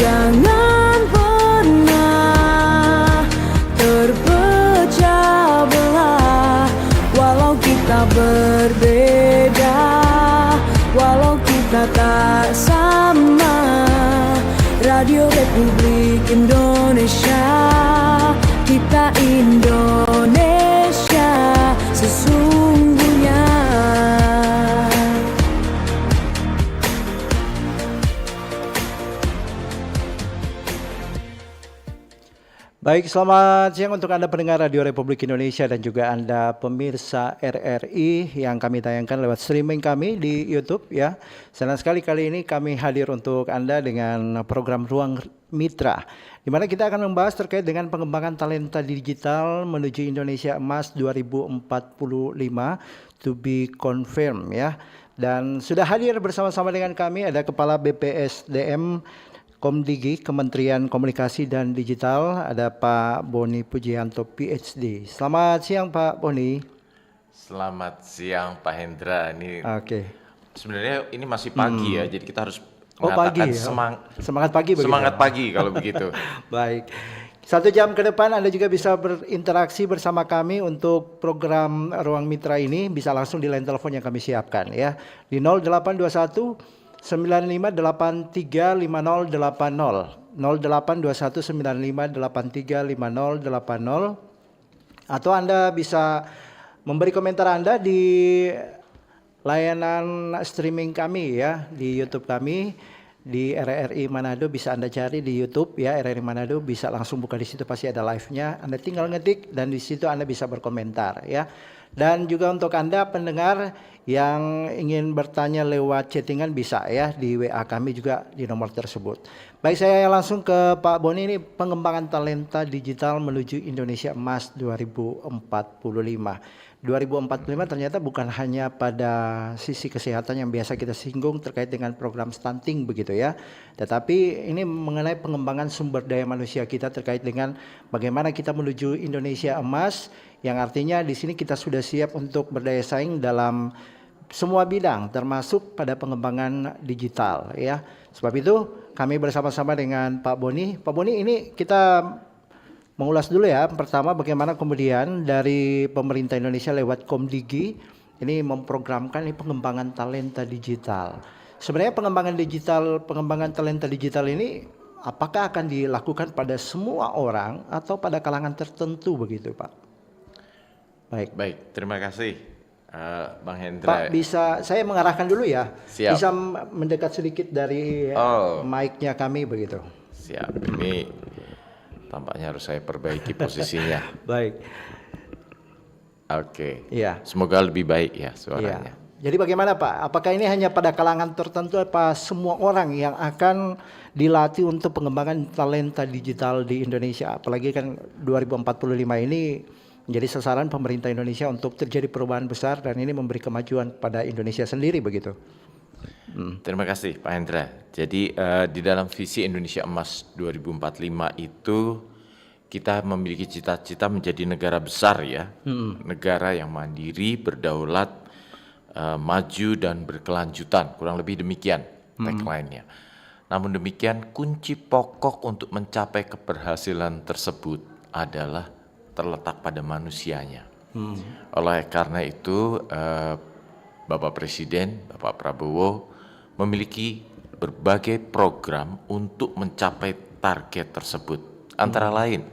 Jangan pernah terpecah belah, walau kita berbeda, walau kita tak sama. Radio Republik Indonesia, kita Indonesia sesungguhnya. Baik, selamat siang untuk Anda pendengar Radio Republik Indonesia dan juga Anda pemirsa RRI yang kami tayangkan lewat streaming kami di YouTube ya. Senang sekali kali ini kami hadir untuk Anda dengan program Ruang Mitra, di mana kita akan membahas terkait dengan pengembangan talenta digital menuju Indonesia Emas 2045 to be confirmed ya. Dan sudah hadir bersama-sama dengan kami ada Kepala BPSDM Komdigi, Kementerian Komunikasi dan Digital, ada Pak Boni Pujianto PhD. Selamat siang Pak Boni. Selamat siang Pak Hendra. Ini sebenarnya ini masih pagi ya, jadi kita harus mengatakan pagi, semangat pagi begitu. Semangat pagi kalau begitu. Baik. 1 jam ke depan Anda juga bisa berinteraksi bersama kami untuk program Ruang Mitra ini, bisa langsung di line telepon yang kami siapkan ya. Di 0821 95835080 082195835080, atau Anda bisa memberi komentar Anda di layanan streaming kami ya, di YouTube kami di RRI Manado. Bisa Anda cari di YouTube ya, RRI Manado, bisa langsung buka di situ, pasti ada live-nya. Anda tinggal ngetik dan di situ Anda bisa berkomentar ya. Dan juga untuk Anda pendengar yang ingin bertanya lewat chattingan bisa ya, di WA kami juga di nomor tersebut. Baik, saya langsung ke Pak Boni. Ini pengembangan talenta digital menuju Indonesia Emas 2045. 2045 ternyata bukan hanya pada sisi kesehatan yang biasa kita singgung terkait dengan program stunting begitu ya, tetapi ini mengenai pengembangan sumber daya manusia kita terkait dengan bagaimana kita menuju Indonesia Emas, yang artinya di sini kita sudah siap untuk berdaya saing dalam semua bidang termasuk pada pengembangan digital ya. Sebab itu kami bersama-sama dengan Pak Boni. Pak Boni, ini kita mengulas dulu ya, pertama bagaimana kemudian dari pemerintah Indonesia lewat Komdigi ini memprogramkan ini pengembangan talenta digital. Sebenarnya pengembangan talenta digital ini apakah akan dilakukan pada semua orang atau pada kalangan tertentu begitu Pak? Baik, terima kasih Bang Hendra. Pak, bisa saya mengarahkan dulu ya? Siap. Bisa mendekat sedikit dari mic-nya kami begitu. Siap, ini tampaknya harus saya perbaiki posisinya. Baik. Oke. Iya. Semoga lebih baik ya suaranya. Iya. Jadi bagaimana Pak? Apakah ini hanya pada kalangan tertentu apa semua orang yang akan dilatih untuk pengembangan talenta digital di Indonesia? Apalagi kan 2045 ini menjadi sasaran pemerintah Indonesia untuk terjadi perubahan besar dan ini memberi kemajuan pada Indonesia sendiri begitu. Terima kasih Pak Hendra. Jadi di dalam visi Indonesia Emas 2045 itu kita memiliki cita-cita menjadi negara besar ya, negara yang mandiri, berdaulat, maju dan berkelanjutan, kurang lebih demikian tagline-nya. Namun demikian kunci pokok untuk mencapai keberhasilan tersebut adalah terletak pada manusianya. Oleh karena itu Bapak Presiden, Bapak Prabowo memiliki berbagai program untuk mencapai target tersebut. Antara lain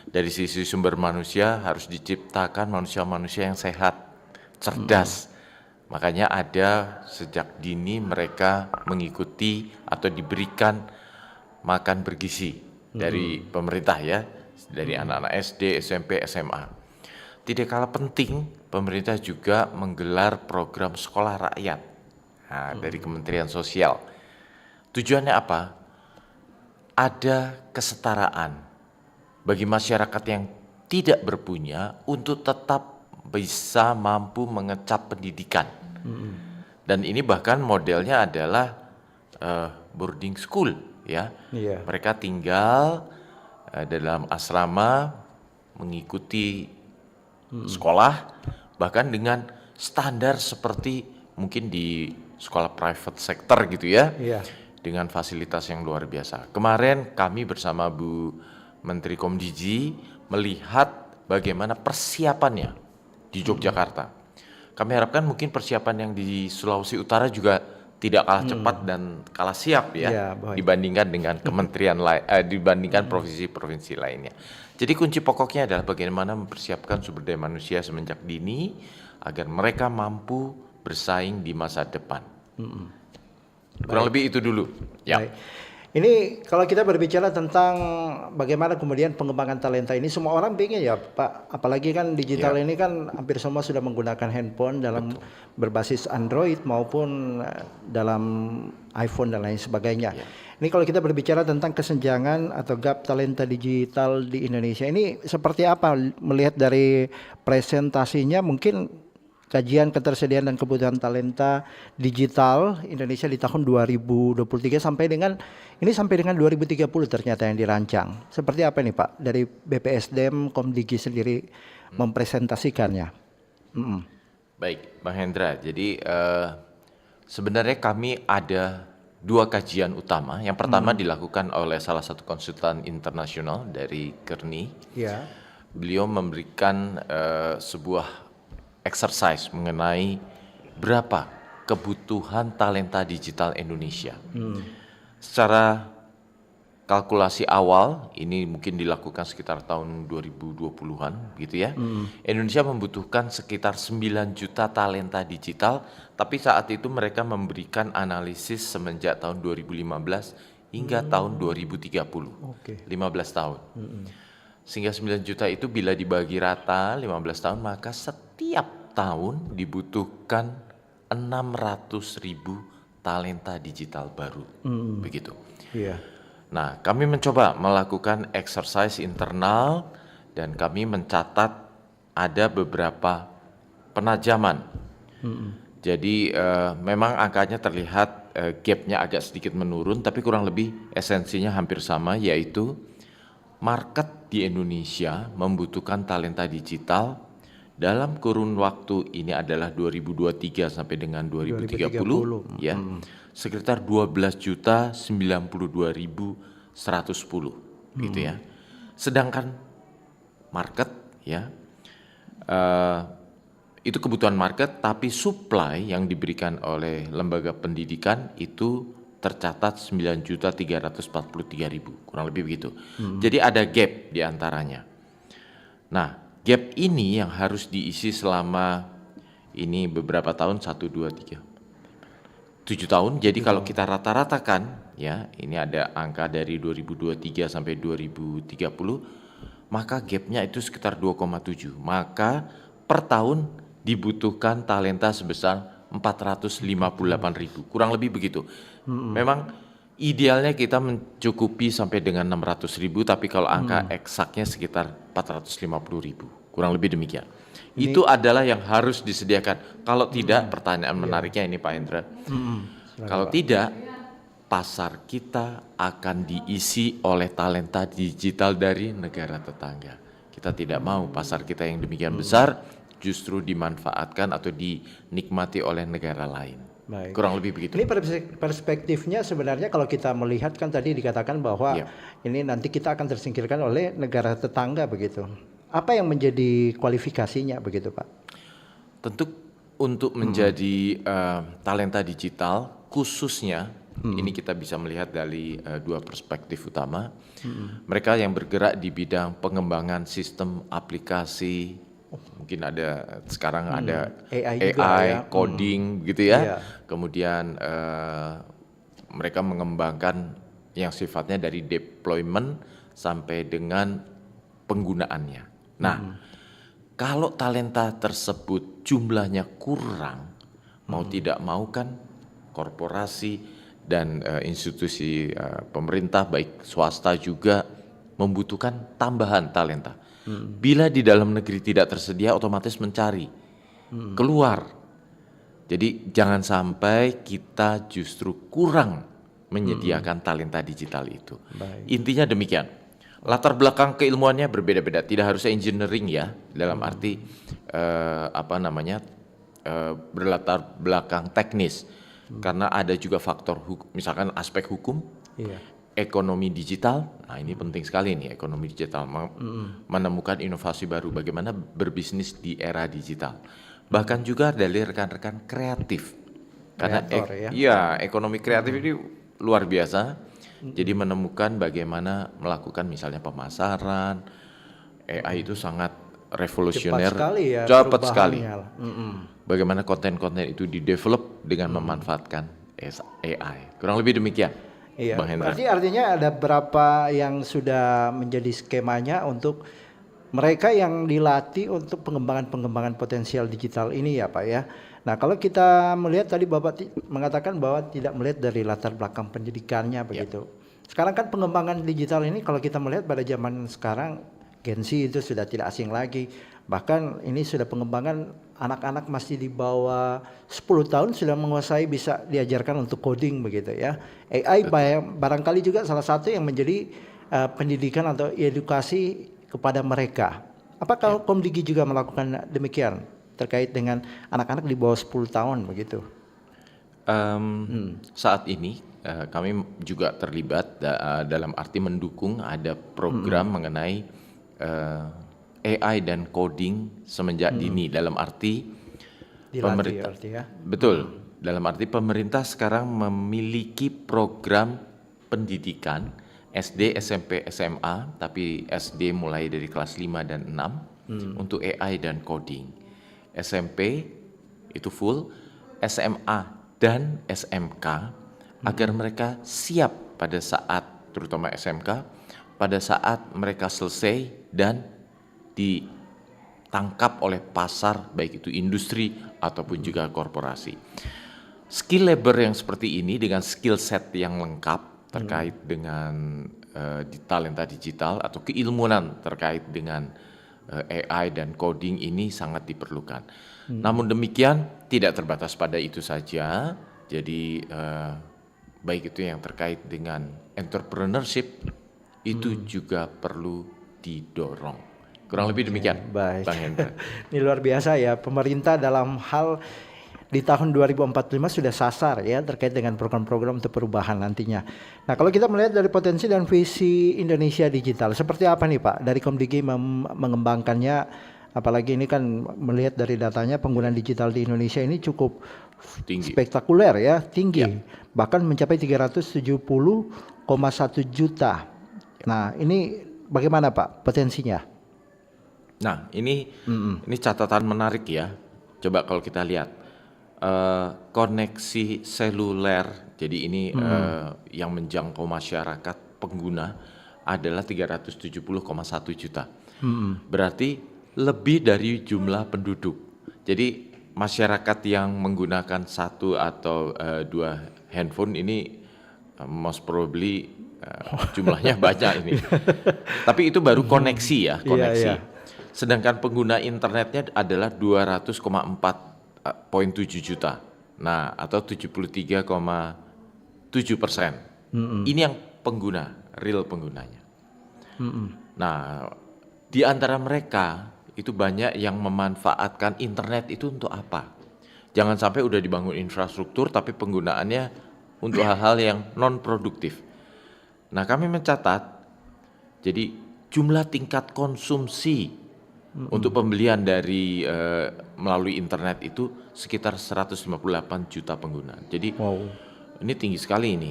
dari sisi sumber manusia harus diciptakan manusia-manusia yang sehat, cerdas. Makanya ada sejak dini mereka mengikuti atau diberikan makan bergizi dari pemerintah ya, dari anak-anak SD, SMP, SMA. Tidak kalah penting, pemerintah juga menggelar program sekolah rakyat dari Kementerian Sosial. Tujuannya apa? Ada kesetaraan bagi masyarakat yang tidak berpunya untuk tetap bisa mampu mengecap pendidikan. Dan ini bahkan modelnya adalah boarding school ya. Mereka tinggal dalam asrama, mengikuti sekolah, bahkan dengan standar seperti mungkin di sekolah private sector gitu ya. dengan fasilitas yang luar biasa. Kemarin kami bersama Bu Menteri Komdiji melihat bagaimana persiapannya di Yogyakarta. Kami harapkan mungkin persiapan yang di Sulawesi Utara juga tidak kalah cepat dan kalah siap ya, dibandingkan dengan kementerian lain, dibandingkan provinsi-provinsi lainnya. Jadi kunci pokoknya adalah bagaimana mempersiapkan sumber daya manusia semenjak dini agar mereka mampu bersaing di masa depan. Kurang lebih itu dulu. Ya. Baik. Ini kalau kita berbicara tentang bagaimana kemudian pengembangan talenta ini, semua orang pengen ya Pak, apalagi kan digital ini kan hampir semua sudah menggunakan handphone dalam berbasis Android maupun dalam iPhone dan lain sebagainya. Ini kalau kita berbicara tentang kesenjangan atau gap talenta digital di Indonesia, ini seperti apa melihat dari presentasinya, mungkin kajian ketersediaan dan kebutuhan talenta digital Indonesia di tahun 2023 sampai dengan 2030 ternyata yang dirancang. Seperti apa nih Pak dari BPSDM Komdigi sendiri mempresentasikannya? Baik, Bang Hendra. Jadi sebenarnya kami ada 2 kajian utama. Yang pertama dilakukan oleh salah satu konsultan internasional dari Kearney. Beliau memberikan sebuah exercise mengenai berapa kebutuhan talenta digital Indonesia. Secara kalkulasi awal, ini mungkin dilakukan sekitar tahun 2020-an gitu ya. Indonesia membutuhkan sekitar 9 juta talenta digital, tapi saat itu mereka memberikan analisis semenjak tahun 2015 hingga tahun 2030. 15 tahun. Sehingga 9 juta itu bila dibagi rata 15 tahun, maka setiap tahun dibutuhkan 600.000 talenta digital baru. Begitu. Nah, kami mencoba melakukan exercise internal dan kami mencatat ada beberapa penajaman. Jadi memang angkanya terlihat gapnya agak sedikit menurun, tapi kurang lebih esensinya hampir sama, yaitu market di Indonesia membutuhkan talenta digital dalam kurun waktu ini adalah 2023 sampai dengan 2030 ya. Sekitar 12.092.110 gitu ya. Sedangkan market ya itu kebutuhan market, tapi supply yang diberikan oleh lembaga pendidikan itu tercatat 9.343.000, kurang lebih begitu. Jadi ada gap di antaranya. Nah, gap ini yang harus diisi selama ini beberapa tahun, 1, 2, 3, 7 tahun. Jadi kalau kita rata-ratakan ya, ini ada angka dari 2023 sampai 2030, maka gapnya itu sekitar 2,7. Maka per tahun dibutuhkan talenta sebesar 458.000, kurang lebih begitu. Memang idealnya kita mencukupi sampai dengan 600.000, tapi kalau angka eksaknya sekitar 450.000, kurang lebih demikian. Itu adalah yang harus disediakan. Kalau tidak, pertanyaan menariknya ini Pak Hendra, kalau tidak, pasar kita akan diisi oleh talenta digital dari negara tetangga. Kita tidak mau pasar kita yang demikian besar justru dimanfaatkan atau dinikmati oleh negara lain. Baik. Kurang lebih begitu. Ini perspektifnya sebenarnya kalau kita melihat kan tadi dikatakan bahwa ini nanti kita akan tersingkirkan oleh negara tetangga begitu. Apa yang menjadi kualifikasinya begitu Pak? Tentu untuk menjadi talenta digital khususnya ini kita bisa melihat dari 2 perspektif utama. Mereka yang bergerak di bidang pengembangan sistem aplikasi, mungkin ada sekarang ada AI coding gitu ya. Kemudian mereka mengembangkan yang sifatnya dari deployment sampai dengan penggunaannya. Nah, kalau talenta tersebut jumlahnya kurang, mau tidak mau kan korporasi dan institusi pemerintah baik swasta juga membutuhkan tambahan talenta. Bila di dalam negeri tidak tersedia, otomatis mencari keluar. Jadi jangan sampai kita justru kurang menyediakan talenta digital itu. Intinya demikian. Latar belakang keilmuannya berbeda-beda. Tidak harus engineering ya, dalam arti berlatar belakang teknis. Karena ada juga faktor misalkan aspek hukum, Iya. ekonomi digital. Nah, ini penting sekali nih ekonomi digital, menemukan inovasi baru bagaimana berbisnis di era digital. Bahkan juga dari rekan-rekan kreatif. Karena Kreator, ya. iya, ekonomi kreatif ini luar biasa. Jadi menemukan bagaimana melakukan misalnya pemasaran. AI itu sangat revolusioner, Cepat sekali ya cepat sekali. perubahannya. Bagaimana konten-konten itu di-develop dengan memanfaatkan AI. Kurang lebih demikian. Iya, Bang Hendra. berarti artinya ada berapa yang sudah menjadi skemanya untuk mereka yang dilatih untuk pengembangan potensial digital ini ya Pak ya. Nah kalau kita melihat tadi Bapak mengatakan bahwa tidak melihat dari latar belakang pendidikannya begitu. Sekarang kan pengembangan digital ini kalau kita melihat pada zaman sekarang Gen Z itu sudah tidak asing lagi. Bahkan ini sudah pengembangan anak-anak masih di bawah 10 tahun sudah menguasai bisa diajarkan untuk coding begitu ya. AI barangkali juga salah satu yang menjadi pendidikan atau edukasi kepada mereka. Apakah Komdigi juga melakukan demikian terkait dengan anak-anak di bawah 10 tahun begitu? Saat ini kami juga terlibat dalam arti mendukung ada program mengenai AI dan coding semenjak dini dalam arti pemerintah. Ya. Betul. Dalam arti pemerintah sekarang memiliki program pendidikan SD, SMP, SMA, tapi SD mulai dari kelas 5 dan 6 untuk AI dan coding. SMP itu full, SMA dan SMK agar mereka siap pada saat terutama SMK pada saat mereka selesai dan ditangkap oleh pasar baik itu industri ataupun juga korporasi. Skill labor yang seperti ini dengan skill set yang lengkap terkait dengan talenta digital atau keilmuan terkait dengan AI dan coding ini sangat diperlukan. Namun demikian tidak terbatas pada itu saja. Jadi baik itu yang terkait dengan entrepreneurship itu juga perlu didorong. Kurang lebih demikian, Baik. Bang Hendra. Ini luar biasa ya, pemerintah dalam hal di tahun 2045 sudah sasar ya terkait dengan program-program untuk perubahan nantinya. Nah kalau kita melihat dari potensi dan visi Indonesia digital, seperti apa nih Pak dari Komdigi mengembangkannya, apalagi ini kan melihat dari datanya penggunaan digital di Indonesia ini cukup Tinggi. spektakuler ya, tinggi. Bahkan mencapai 370,1 juta. Nah ini bagaimana Pak potensinya? Nah ini catatan menarik ya. Coba kalau kita lihat koneksi seluler, jadi ini yang menjangkau masyarakat pengguna adalah 370,1 juta. Berarti lebih dari jumlah penduduk. Jadi masyarakat yang menggunakan satu atau dua handphone ini most probably jumlahnya banyak ini. Tapi itu baru koneksi ya, koneksi. Iya. Sedangkan pengguna internetnya adalah 200,4,7 juta. Nah, atau 73,7%. Ini yang pengguna, real penggunanya. Nah, di antara mereka itu banyak yang memanfaatkan internet itu untuk apa? Jangan sampai udah dibangun infrastruktur tapi penggunaannya untuk hal-hal yang non produktif. Nah, kami mencatat jadi jumlah tingkat konsumsi untuk pembelian dari melalui internet itu sekitar 158 juta pengguna. Jadi ini tinggi sekali ini.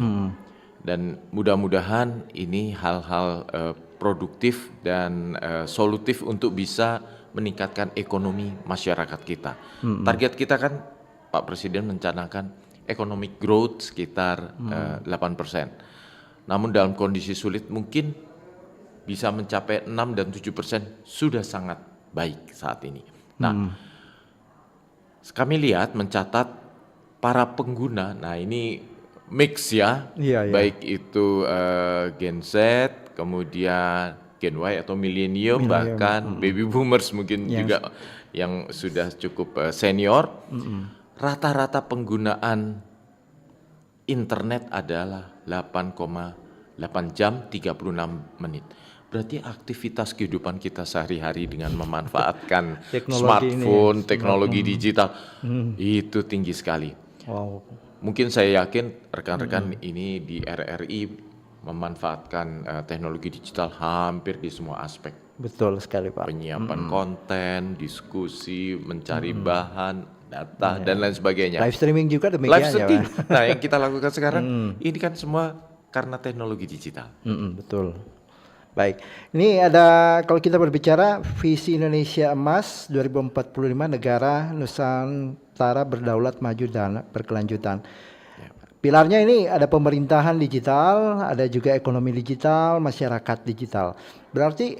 Dan mudah-mudahan ini hal-hal produktif dan solutif untuk bisa meningkatkan ekonomi masyarakat kita. Target kita kan Pak Presiden mencanangkan economic growth sekitar 8%. Namun dalam kondisi sulit mungkin bisa mencapai 6 dan 7% sudah sangat baik saat ini. Nah, kami lihat mencatat para pengguna, nah ini mix ya, baik itu Gen Z, kemudian Gen Y atau milenium, bahkan baby boomers mungkin juga yang sudah cukup senior. Rata-rata penggunaan internet adalah 8,8 jam 36 menit. Berarti aktivitas kehidupan kita sehari-hari dengan memanfaatkan smartphone, teknologi digital itu tinggi sekali. mungkin saya yakin rekan-rekan ini di RRI memanfaatkan teknologi digital hampir di semua aspek. Betul sekali Pak. Penyiapan konten, diskusi, mencari bahan, data dan lain sebagainya. Live streaming juga demikian Live ya streaming. Pak. Nah, yang kita lakukan sekarang ini kan semua karena teknologi digital. Betul. Baik, ini ada kalau kita berbicara visi Indonesia Emas 2045 negara Nusantara berdaulat maju dan berkelanjutan. Pilarnya ini ada pemerintahan digital, ada juga ekonomi digital, masyarakat digital. Berarti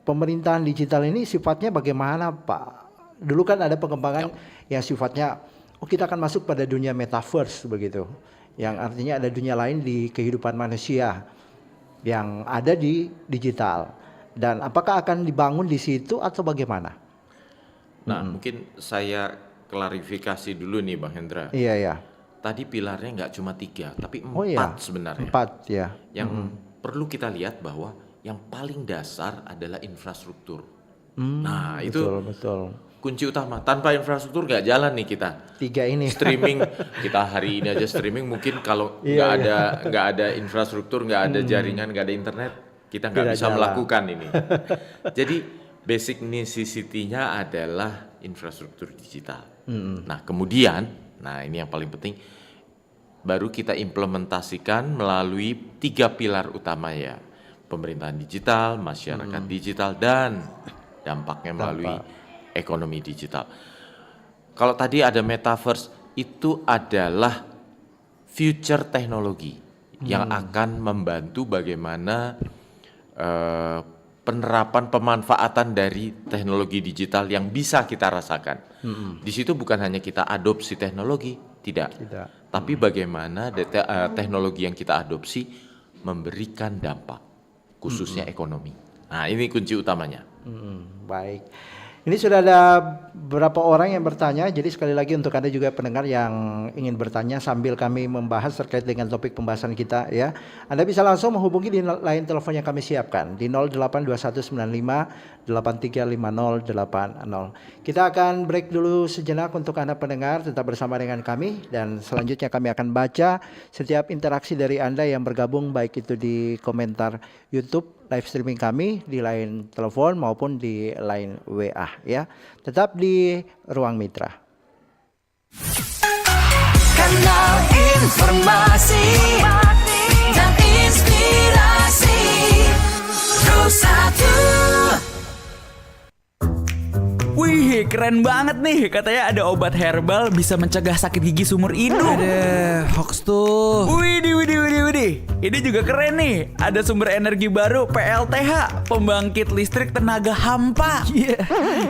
pemerintahan digital ini sifatnya bagaimana Pak? Dulu kan ada pengembangan yang sifatnya, kita akan masuk pada dunia metaverse begitu. Yang artinya ada dunia lain di kehidupan manusia yang ada di digital. Dan apakah akan dibangun di situ atau bagaimana? Nah, mungkin saya klarifikasi dulu nih Bang Hendra. Iya, ya. Tadi pilarnya nggak cuma 3, tapi 4 sebenarnya. 4 ya. Yang perlu kita lihat bahwa yang paling dasar adalah infrastruktur. Nah, itu betul. kunci utama. Tanpa infrastruktur nggak jalan nih kita. 3 ini. Streaming, kita hari ini aja streaming mungkin kalau nggak ada infrastruktur, nggak ada jaringan, nggak ada internet, kita nggak bisa melakukan ini. Jadi basic necessity-nya adalah infrastruktur digital. Nah, kemudian, ini yang paling penting, baru kita implementasikan melalui 3 pilar utama ya. Pemerintahan digital, masyarakat digital, dan dampaknya melalui ekonomi digital. Kalau tadi ada metaverse, itu adalah future teknologi yang akan membantu bagaimana penerapan pemanfaatan dari teknologi digital yang bisa kita rasakan. Di situ bukan hanya kita adopsi teknologi, tidak. Tapi bagaimana teknologi yang kita adopsi memberikan dampak, khususnya ekonomi. Nah, ini kunci utamanya. Baik. Ini sudah ada beberapa orang yang bertanya, jadi sekali lagi untuk Anda juga pendengar yang ingin bertanya sambil kami membahas terkait dengan topik pembahasan kita ya. Anda bisa langsung menghubungi di line telepon yang kami siapkan di 082195835080. Kita akan break dulu sejenak untuk Anda pendengar, tetap bersama dengan kami dan selanjutnya kami akan baca setiap interaksi dari Anda yang bergabung baik itu di komentar YouTube live streaming kami di line telepon maupun di line WA ya. Tetap di Ruang Mitra. Kanal informasi dan inspirasi Pro 1. Wih, keren banget nih. Katanya ada obat herbal bisa mencegah sakit gigi seumur hidup. Ada hoax tuh. Widih. Ini juga keren nih. Ada sumber energi baru PLTH, pembangkit listrik tenaga hampa. Iya,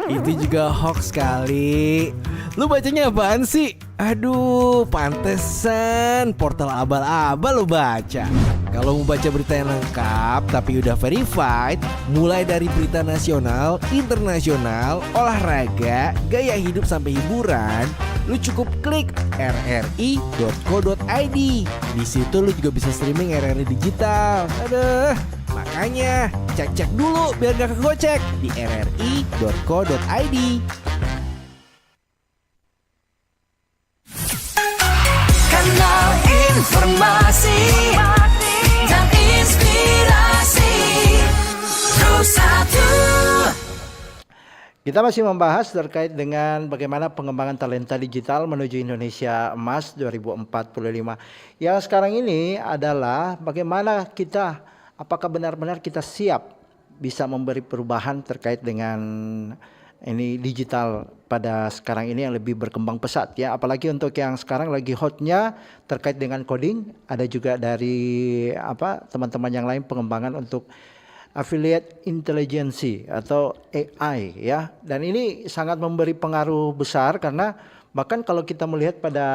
itu juga hoax kali. Lu bacanya apaan sih? Aduh, pantesan portal abal-abal lu baca. Kalau mau baca berita yang lengkap tapi udah verified, mulai dari berita nasional, internasional, olahraga, gaya hidup sampai hiburan, lu cukup klik rri.co.id. Di situ lu juga bisa streaming RRI digital. Aduh, makanya cek dulu biar gak kegocek di rri.co.id. Kanal informasi dan inspirasi Pro 1. Kita masih membahas terkait dengan bagaimana pengembangan talenta digital menuju Indonesia Emas 2045. Yang sekarang ini adalah bagaimana kita, apakah benar-benar kita siap bisa memberi perubahan terkait dengan ini digital pada sekarang ini yang lebih berkembang pesat ya, apalagi untuk yang sekarang lagi hotnya terkait dengan coding, ada juga dari teman-teman yang lain pengembangan untuk affiliate intelligence atau AI ya, dan ini sangat memberi pengaruh besar karena bahkan kalau kita melihat pada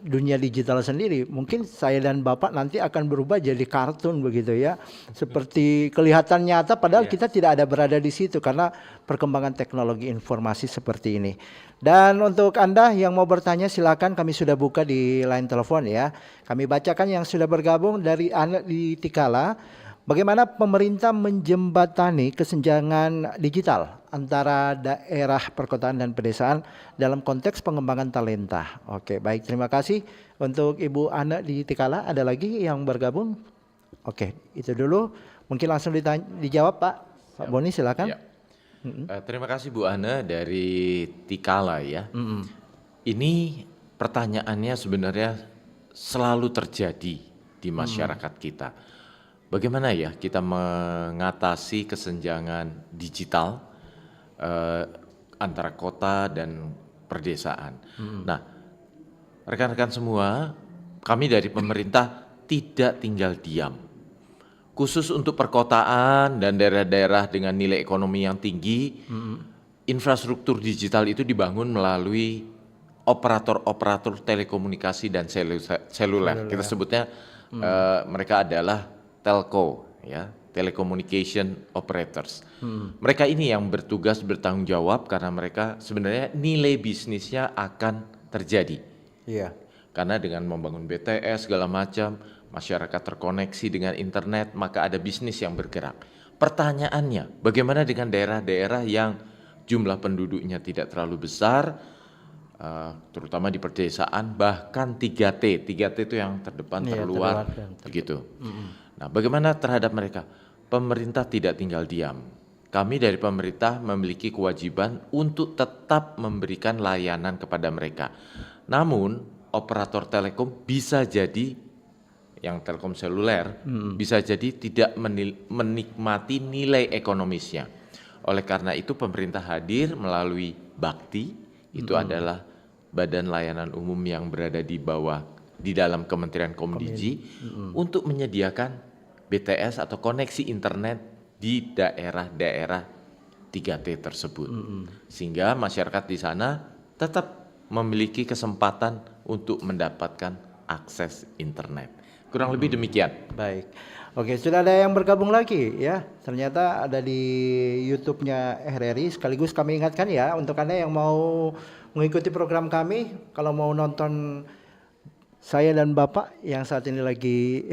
dunia digital sendiri, mungkin saya dan Bapak nanti akan berubah jadi kartun begitu ya. Seperti kelihatan nyata padahal kita tidak ada berada di situ karena perkembangan teknologi informasi seperti ini. Dan untuk Anda yang mau bertanya silakan, kami sudah buka di line telepon ya. Kami bacakan yang sudah bergabung dari Anda di Tikala. Bagaimana pemerintah menjembatani kesenjangan digital antara daerah perkotaan dan pedesaan dalam konteks pengembangan talenta? Oke, baik, terima kasih untuk Ibu Ana di Tikala. Ada lagi yang bergabung? Oke, itu dulu. Mungkin langsung dijawab Pak. Pak Boni silakan. Ya. Terima kasih Bu Ana dari Tikala ya. Ini pertanyaannya sebenarnya selalu terjadi di masyarakat kita. Bagaimana ya kita mengatasi kesenjangan digital antara kota dan perdesaan. Nah, rekan-rekan semua, kami dari pemerintah tidak tinggal diam. Khusus untuk perkotaan dan daerah-daerah dengan nilai ekonomi yang tinggi, infrastruktur digital itu dibangun melalui operator-operator telekomunikasi dan seluler. Kita sebutnya mereka adalah telco, ya, telecommunication operators. Mereka ini yang bertugas bertanggung jawab karena mereka sebenarnya nilai bisnisnya akan terjadi. Iya. Karena dengan membangun BTS segala macam, masyarakat terkoneksi dengan internet, maka ada bisnis yang bergerak. Pertanyaannya, bagaimana dengan daerah-daerah yang jumlah penduduknya tidak terlalu besar, terutama di pedesaan, bahkan 3T. 3T itu yang terdepan, terluar, begitu. Nah, bagaimana terhadap mereka? Pemerintah tidak tinggal diam. Kami dari pemerintah memiliki kewajiban untuk tetap memberikan layanan kepada mereka. Namun, operator telekom bisa jadi, yang telkom seluler, bisa jadi tidak menikmati nilai ekonomisnya. Oleh karena itu pemerintah hadir melalui Bakti, itu adalah badan layanan umum yang berada di bawah, di dalam Kementerian Komdigi, untuk menyediakan BTS atau koneksi internet di daerah-daerah 3T tersebut. Sehingga masyarakat di sana tetap memiliki kesempatan untuk mendapatkan akses internet. Kurang lebih demikian. Baik. Oke, sudah ada yang bergabung lagi ya. Ternyata ada di YouTube-nya RRI. Sekaligus kami ingatkan ya untuk Anda yang mau mengikuti program kami, kalau mau nonton saya dan Bapak yang saat ini lagi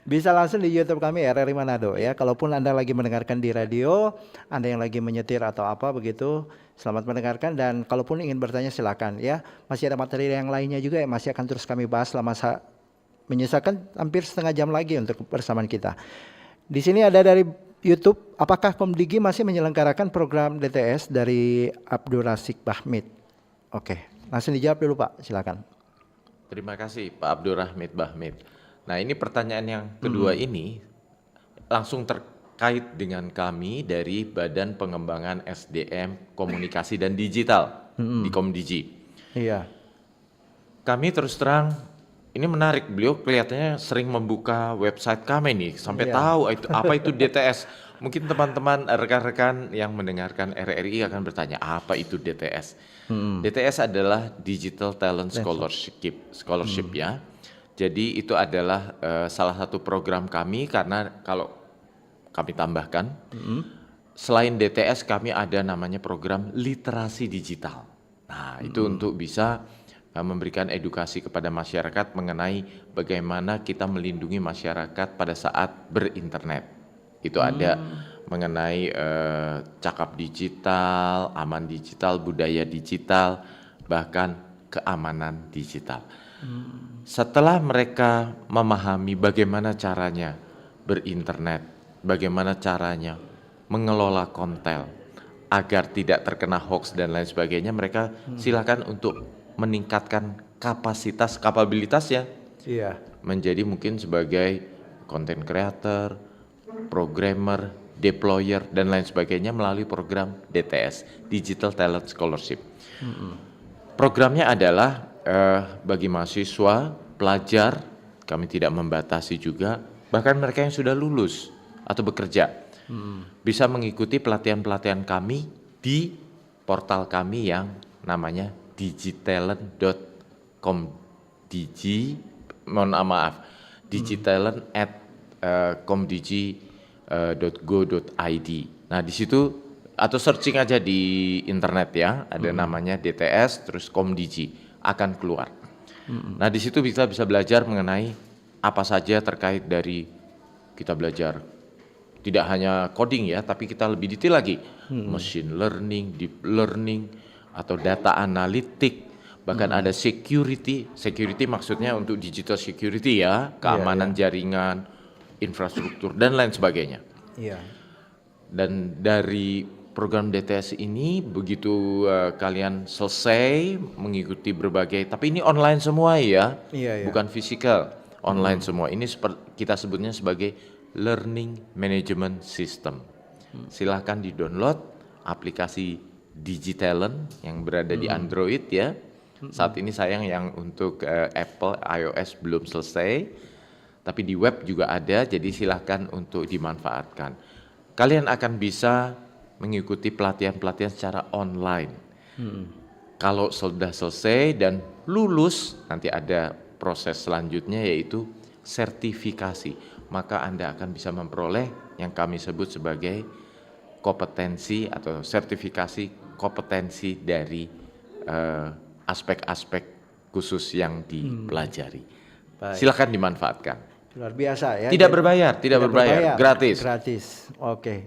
bisa langsung di YouTube kami RRI Manado ya. Kalaupun Anda lagi mendengarkan di radio, Anda yang lagi menyetir atau apa begitu, selamat mendengarkan, dan kalaupun ingin bertanya silakan ya. Masih ada materi yang lainnya juga yang masih akan terus kami bahas selama menyisakan hampir setengah jam lagi untuk bersamaan kita. Di sini ada dari YouTube, apakah Komdigi masih menyelenggarakan program DTS dari Abdul Rasik Bahmid? Oke, langsung dijawab dulu Pak, silakan. Terima kasih Pak Abdul Rahmid Bahmid. Nah, ini pertanyaan yang kedua ini langsung terkait dengan kami dari Badan Pengembangan SDM Komunikasi dan Digital di Komdigi. Iya. Kami terus terang, ini menarik, beliau kelihatannya sering membuka website kami nih, sampai tahu apa itu DTS. Mungkin teman-teman rekan-rekan yang mendengarkan RRI akan bertanya, apa itu DTS? DTS adalah Digital Talent Scholarship ya. Jadi itu adalah salah satu program kami, karena kalau kami tambahkan, selain DTS kami ada namanya program literasi digital. Nah, itu untuk bisa memberikan edukasi kepada masyarakat mengenai bagaimana kita melindungi masyarakat pada saat berinternet. Itu ada mengenai cakap digital, aman digital, budaya digital, bahkan keamanan digital. Setelah mereka memahami bagaimana caranya berinternet, bagaimana caranya mengelola konten agar tidak terkena hoax dan lain sebagainya, mereka silakan untuk meningkatkan kapabilitasnya, menjadi mungkin sebagai content creator, programmer, deployer dan lain sebagainya melalui program DTS, Digital Talent Scholarship. Programnya adalah bagi mahasiswa, pelajar, kami tidak membatasi juga, bahkan mereka yang sudah lulus atau bekerja bisa mengikuti pelatihan-pelatihan kami di portal kami yang namanya digitalent.com. digitalent@komdigi.go.id. Nah, di situ atau searching aja di internet ya, ada namanya DTS terus Komdigi, akan keluar. Nah, di situ bisa belajar mengenai apa saja terkait dari Kita belajar tidak hanya coding ya, tapi kita lebih detail lagi. Machine learning, deep learning, atau data analitik, bahkan ada security. Security maksudnya untuk digital security ya, keamanan jaringan, infrastruktur, dan lain sebagainya. Iya. Dan dari program DTS ini begitu kalian selesai mengikuti berbagai, tapi ini online semua ya, bukan fisikal, online semua. Ini kita sebutnya sebagai Learning Management System. Silahkan di-download aplikasi Digitalent yang berada di Android ya. Saat ini sayang yang untuk Apple iOS belum selesai, tapi di web juga ada, jadi silahkan untuk dimanfaatkan. Kalian akan bisa mengikuti pelatihan-pelatihan secara online. Kalau sudah selesai dan lulus, nanti ada proses selanjutnya yaitu sertifikasi. Maka Anda akan bisa memperoleh yang kami sebut sebagai kompetensi atau sertifikasi kompetensi dari aspek-aspek khusus yang dipelajari. Baik. Silakan dimanfaatkan. Luar biasa ya. Tidak berbayar, tidak berbayar, gratis. Gratis. Oke.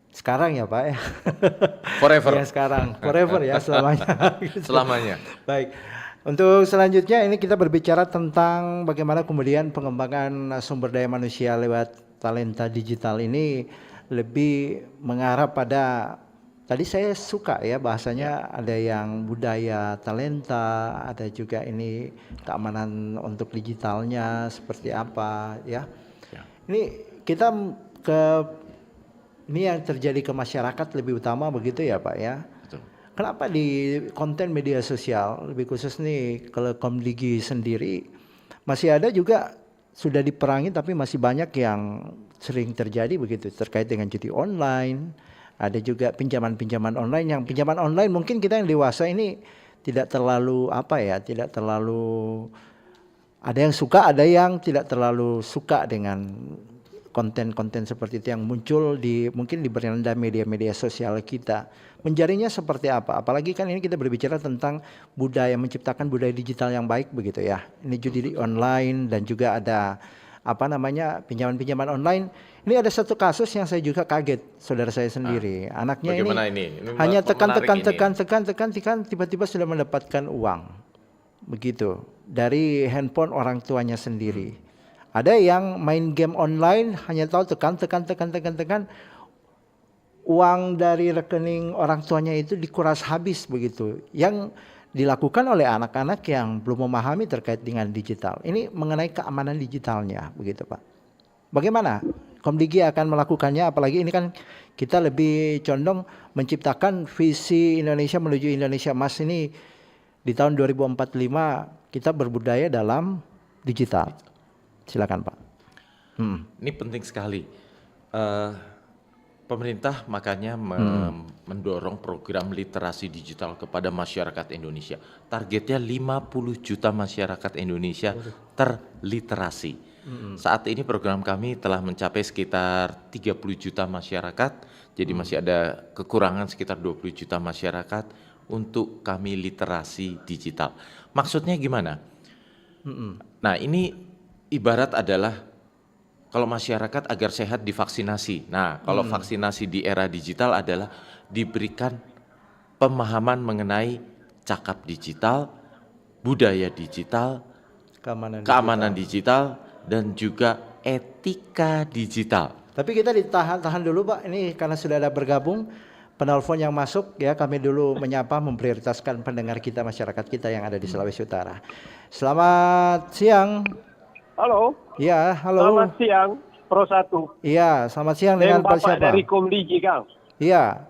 Sekarang ya Pak ya. Forever. Ya sekarang, forever ya selamanya. Selamanya. Baik. Untuk selanjutnya ini kita berbicara tentang bagaimana kemudian pengembangan sumber daya manusia lewat talenta digital ini lebih mengarah pada, tadi saya suka ya bahasanya ada yang budaya talenta, ada juga ini keamanan untuk digitalnya seperti apa ya. Ini kita ini yang terjadi ke masyarakat lebih utama begitu ya Pak ya. Kenapa di konten media sosial, lebih khusus nih kalau Komdigi sendiri, masih ada juga sudah diperangi tapi masih banyak yang sering terjadi begitu terkait dengan judi online, ada juga pinjaman-pinjaman online. Yang pinjaman online mungkin kita yang dewasa ini tidak terlalu tidak terlalu, ada yang suka, ada yang tidak terlalu suka dengan konten-konten seperti itu yang muncul mungkin di beranda media-media sosial kita. Menjaringnya seperti apa? Apalagi kan ini kita berbicara tentang budaya, menciptakan budaya digital yang baik begitu ya. Ini judi online dan juga ada pinjaman-pinjaman online. Ini ada satu kasus yang saya juga kaget, saudara saya sendiri. Anaknya ini hanya tekan, tiba-tiba sudah mendapatkan uang. Begitu. Dari handphone orang tuanya sendiri. Ada yang main game online hanya tahu tekan, uang dari rekening orang tuanya itu dikuras habis begitu. Yang dilakukan oleh anak-anak yang belum memahami terkait dengan digital. Ini mengenai keamanan digitalnya begitu Pak. Bagaimana Komdigi akan melakukannya, apalagi ini kan kita lebih condong menciptakan visi Indonesia menuju Indonesia Emas ini di tahun 2045 kita berbudaya dalam digital. Silakan Pak. Ini penting sekali. Pemerintah makanya mendorong program literasi digital kepada masyarakat Indonesia. Targetnya 50 juta masyarakat Indonesia terliterasi. Saat ini program kami telah mencapai sekitar 30 juta masyarakat. Jadi masih ada kekurangan sekitar 20 juta masyarakat untuk kami literasi digital. Maksudnya gimana? Nah ini ibarat adalah kalau masyarakat agar sehat divaksinasi. Nah, kalau vaksinasi di era digital adalah diberikan pemahaman mengenai cakap digital, budaya digital, keamanan digital, dan juga etika digital. Tapi kita ditahan dulu Pak, ini karena sudah ada bergabung penelpon yang masuk ya, kami dulu menyapa memprioritaskan pendengar kita, masyarakat kita yang ada di Sulawesi Utara. Selamat siang. Halo. Ya, halo. Selamat siang, Pro 1. Iya, selamat siang dengan Pak siapa? Dari Komdigi, Kang. Iya.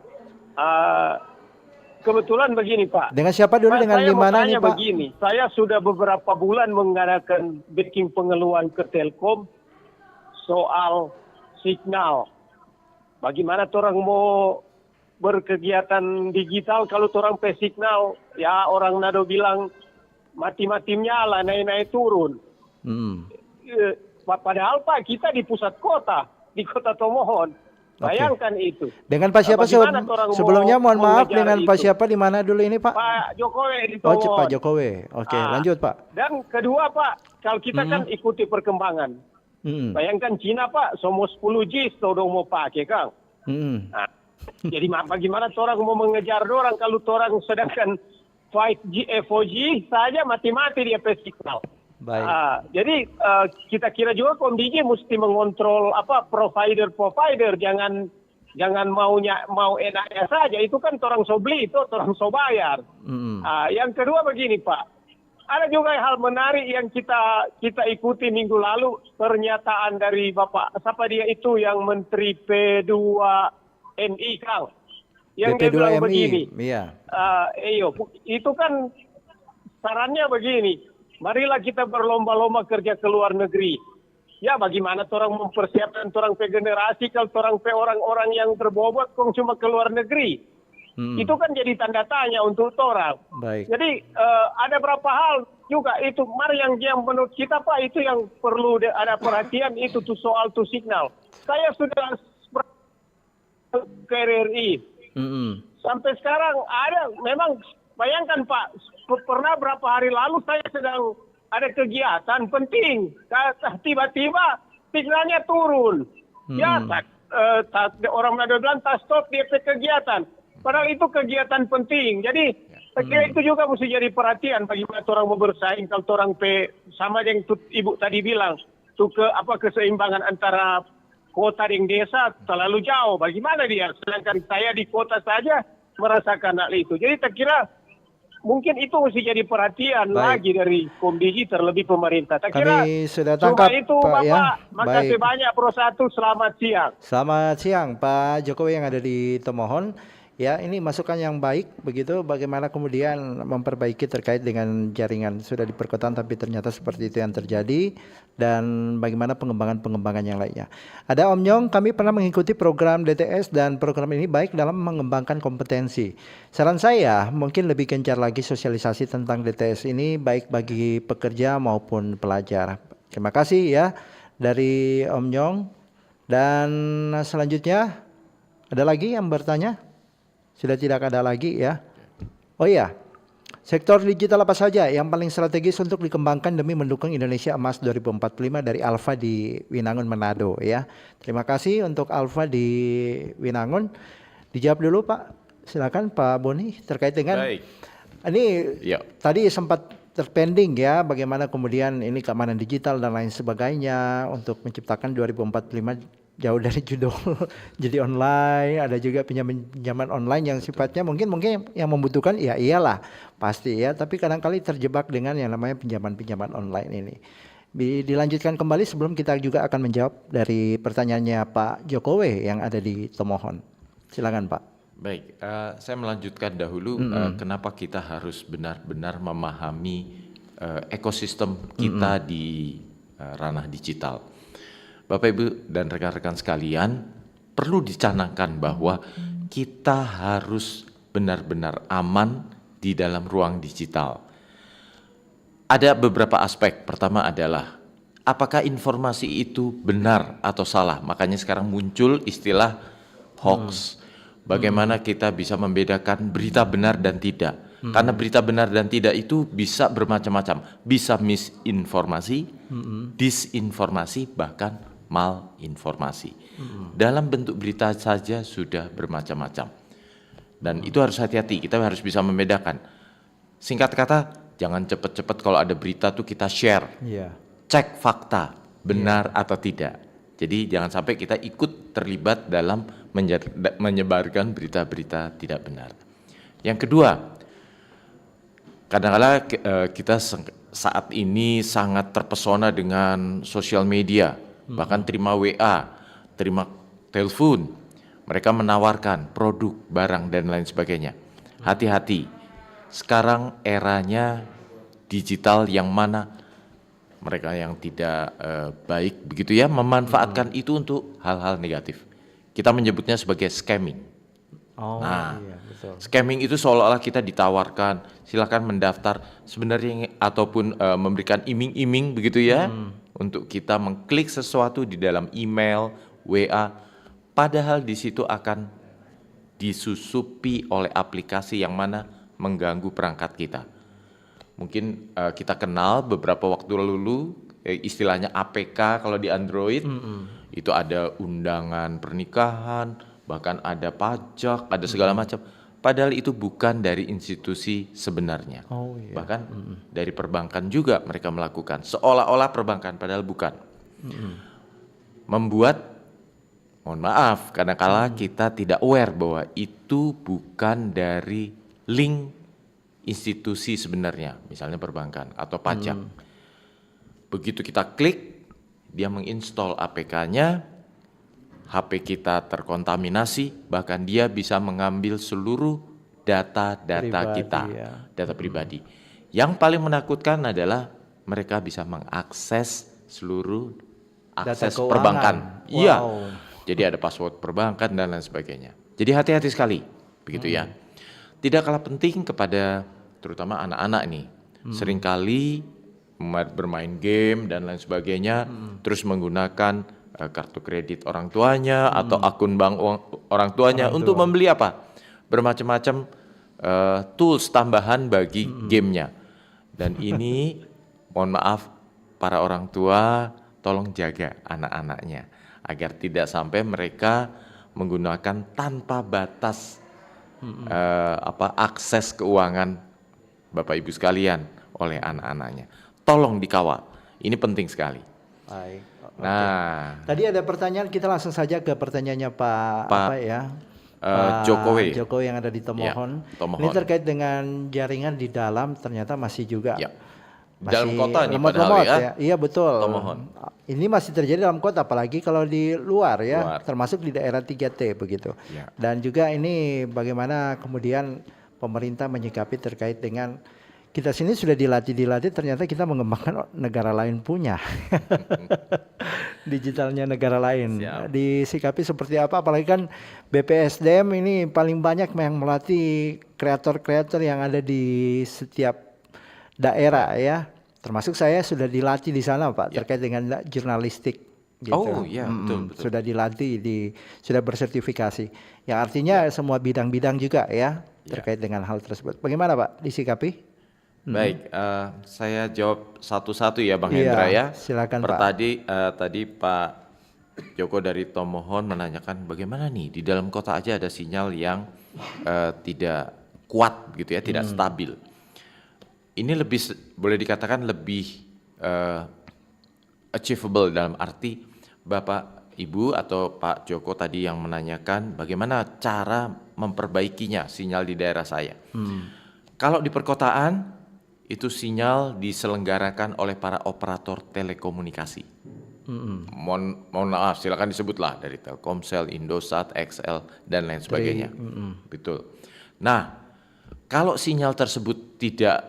Kebetulan begini, Pak. Dengan siapa dulu, Pak, dengan di mana nih, Pak? Begini, saya sudah beberapa bulan mengadakan bikin pengeluhan ke Telkom soal signal. Bagaimana orang mau berkegiatan digital kalau orang pe signal, ya orang nado bilang mati-mati nyala, naik-naik turun. Padahal Pak kita di pusat kota, di kota Tomohon. Bayangkan itu. Dengan Pak siapa sebelumnya mohon maaf, dengan Pak siapa di mana dulu ini Pak? Pak Jokowi di Tomohon. Oh Pak Jokowi. Oke, lanjut Pak. Dan kedua Pak, kalau kita kan ikuti perkembangan. Bayangkan Cina Pak, semua 10G sudah mau pakai Kang. Mm. Nah, jadi bagaimana orang mau mengejar orang kalau orang sedangkan 5G, 4G saja mati-mati dia signal. Baik. Jadi kita kira juga Komdigi mesti mengontrol provider, jangan mau enaknya saja. Itu kan orang so beli, itu orang so bayar. Yang kedua begini Pak, ada juga hal menarik yang kita ikuti minggu lalu, pernyataan dari Bapak siapa dia itu yang Menteri P2MI Kang, yang dia bilang begini. Iya. Itu kan sarannya begini. Marilah kita berlomba-lomba kerja ke luar negeri. Ya, bagaimana orang mempersiapkan orang generasi kalau orang-orang yang terbobot kong cuma ke luar negeri. Itu kan jadi tanda tanya untuk orang. Baik. Jadi ada berapa hal juga itu. Mari yang menurut kita Pak itu yang perlu ada perhatian itu tuh soal tuh signal. Saya sudah ke RRI. Sampai sekarang ada memang. Bayangkan Pak, pernah berapa hari lalu saya sedang ada kegiatan penting. Tiba-tiba signalnya turun. Ya, orang Manado bilang tak stop dia kegiatan. Padahal itu kegiatan penting. Jadi saya kira itu juga mesti jadi perhatian bagaimana orang mau bersaing kalau orang sama yang Ibu tadi bilang. Tuh keseimbangan antara kota dan desa terlalu jauh. Bagaimana dia? Sedangkan saya di kota saja merasakan hal itu. Jadi saya kira mungkin itu mesti jadi perhatian lagi dari Komdigi terlebih pemerintah. Tak kira Kami sudah tangkap itu Pak Bapak. ya. Makasih Baik. banyak Pro 1, selamat siang. Selamat siang Pak Jokowi yang ada di Tomohon. Ya, ini masukan yang baik begitu, bagaimana kemudian memperbaiki terkait dengan jaringan sudah di perkotaan tapi ternyata seperti itu yang terjadi, dan bagaimana pengembangan yang lainnya. Ada Om Nyong, kami pernah mengikuti program DTS dan program ini baik dalam mengembangkan kompetensi. Saran saya mungkin lebih gencar lagi sosialisasi tentang DTS ini baik bagi pekerja maupun pelajar. Terima kasih ya dari Om Nyong. Dan selanjutnya ada lagi yang bertanya? Sudah tidak ada lagi ya. Oh iya, sektor digital apa saja yang paling strategis untuk dikembangkan demi mendukung Indonesia Emas 2045 dari Alfa di Winangun, Manado ya. Terima kasih untuk Alfa di Winangun. Dijawab dulu Pak, silakan Pak Boni terkait dengan Baik. Ini Ya. tadi sempat terpending ya, bagaimana kemudian ini keamanan digital dan lain sebagainya untuk menciptakan 2045 jauh dari judul jadi online. Ada juga pinjaman online yang sifatnya mungkin yang membutuhkan ya iyalah pasti ya, tapi kadang-kali terjebak dengan yang namanya pinjaman online ini. Dilanjutkan kembali sebelum kita juga akan menjawab dari pertanyaannya Pak Jokowi yang ada di Tomohon. Silakan Pak. Baik, saya melanjutkan dahulu kenapa kita harus benar-benar memahami ekosistem kita di ranah digital. Bapak Ibu dan rekan-rekan sekalian, perlu dicanangkan bahwa kita harus benar-benar aman di dalam ruang digital. Ada beberapa aspek. Pertama adalah apakah informasi itu benar atau salah. Makanya sekarang muncul istilah hoax. Bagaimana kita bisa membedakan berita benar dan tidak. Karena berita benar dan tidak itu bisa bermacam-macam. Bisa misinformasi, disinformasi, bahkan malinformasi. Dalam bentuk berita saja sudah bermacam-macam. Dan itu harus hati-hati, kita harus bisa membedakan. Singkat kata, jangan cepat-cepat kalau ada berita tuh kita share. Iya. Cek fakta, benar atau tidak. Jadi jangan sampai kita ikut terlibat dalam menyebarkan berita-berita tidak benar. Yang kedua, kadang-kadang kita saat ini sangat terpesona dengan sosial media. Bahkan terima WA, terima telepon, mereka menawarkan produk, barang, dan lain sebagainya. Hati-hati, sekarang eranya digital yang mana mereka yang tidak baik begitu ya, memanfaatkan itu untuk hal-hal negatif. Kita menyebutnya sebagai scamming. Iya, betul. Scamming itu seolah-olah kita ditawarkan, silakan mendaftar sebenarnya ataupun memberikan iming-iming begitu ya, untuk kita mengklik sesuatu di dalam email, WA, padahal di situ akan disusupi oleh aplikasi yang mana mengganggu perangkat kita. Mungkin kita kenal beberapa waktu lalu istilahnya APK kalau di Android, itu ada undangan pernikahan, bahkan ada pajak, ada segala macam. Padahal itu bukan dari institusi sebenarnya. Oh, iya. Bahkan dari perbankan juga mereka melakukan seolah-olah perbankan, padahal bukan. Membuat, mohon maaf, kadang-kala kita tidak aware bahwa itu bukan dari link institusi sebenarnya, misalnya perbankan atau pajak. Begitu kita klik, dia menginstall APK-nya, HP kita terkontaminasi, bahkan dia bisa mengambil seluruh data-data Pribadi, kita, ya. data pribadi. Yang paling menakutkan adalah mereka bisa mengakses seluruh akses keuangan. perbankan. Wow. Iya. Jadi ada password perbankan dan lain sebagainya. Jadi hati-hati sekali, begitu ya. Tidak kalah penting kepada terutama anak-anak nih. Seringkali bermain game dan lain sebagainya, terus menggunakan kartu kredit orang tuanya atau akun bank orang tuanya untuk membeli apa? Bermacam-macam tools tambahan bagi gamenya. Dan ini mohon maaf para orang tua tolong jaga anak-anaknya agar tidak sampai mereka menggunakan tanpa batas akses keuangan Bapak Ibu sekalian oleh anak-anaknya. Tolong dikawal. Ini penting sekali. Baik. Nah, Tadi ada pertanyaan, kita langsung saja ke pertanyaannya Pak apa ya? Pak Jokowi. Jokowi yang ada di Tomohon. Ya, Tomohon. Ini terkait dengan jaringan di dalam ternyata masih juga Ya. masih Dalam kota nih lemot-lemot padahal ya. Iya betul. Tomohon. Ini masih terjadi dalam kota, apalagi kalau di luar ya, Luar. termasuk di daerah 3T begitu. Ya. Dan juga ini bagaimana kemudian pemerintah menyikapi terkait dengan kita sini sudah dilatih, ternyata kita mengembangkan negara lain punya. Digitalnya negara lain. Siap. Disikapi seperti apa, apalagi kan BPSDM ini paling banyak yang melatih kreator-kreator yang ada di setiap daerah ya. Termasuk saya sudah dilatih di sana Pak, terkait dengan jurnalistik. Gitu. Oh, iya, betul. Sudah dilatih, sudah bersertifikasi. Yang artinya semua bidang-bidang juga ya terkait dengan hal tersebut. Bagaimana Pak disikapi? Baik, saya jawab satu-satu ya Bang Iya, Hendra ya. silakan, Pak. Tadi Pak Joko dari Tomohon menanyakan bagaimana nih di dalam kota aja ada sinyal yang tidak kuat gitu ya, tidak stabil. Ini boleh dikatakan lebih achievable dalam arti Bapak Ibu atau Pak Joko tadi yang menanyakan bagaimana cara memperbaikinya sinyal di daerah saya. Kalau di perkotaan itu sinyal diselenggarakan oleh para operator telekomunikasi. Mohon maaf, silakan disebutlah dari Telkomsel, Indosat, XL dan lain sebagainya. Betul. Nah, kalau sinyal tersebut tidak